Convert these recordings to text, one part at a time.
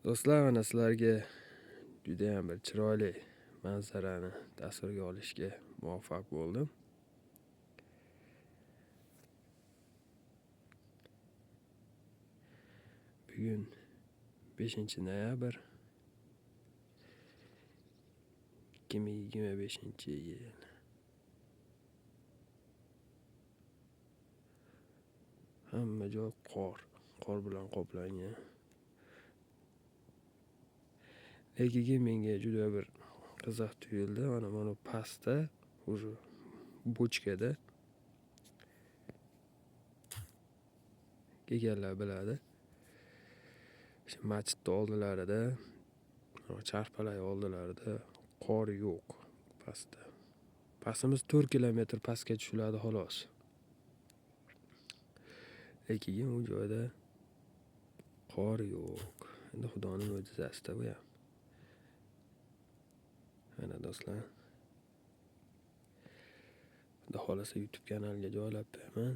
Do'stlar, mana sizlarga juda ham bir chiroyli manzarani tasvirga olishga muvaffaq bo'ldim. Bugun 5-noyabr 2025-yil. Hamma joy qor bilan qoplangan. Lekin menga juda bir qiziq tuyuldi. Mana pastda, o'sha bochkada kelganlar biladi. Shu masjidning oldilarida, charpalar oldilarida qor yo'q pastda. Pastimiz 4 kilometr pastga tushiladi xolos. Lekin u joyda qor yo'q. Endi Xudoning mo'jizasi bu ham. Mana do'stlar. Xudo xolasa YouTube kanaliga joylab qo'yaman.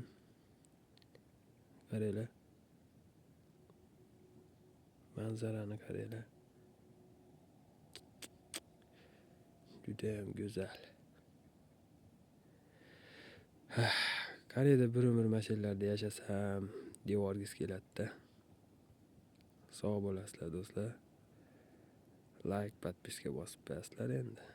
Qaranglar. Manzarani qaranglar. Juda ham go'zal. Qarayda bir umr mashinlarda yashasam, devorgis keladi-da. Sog' bo'lasizlar do'stlar. Like, podpiska bosib qo'yasizlar endi.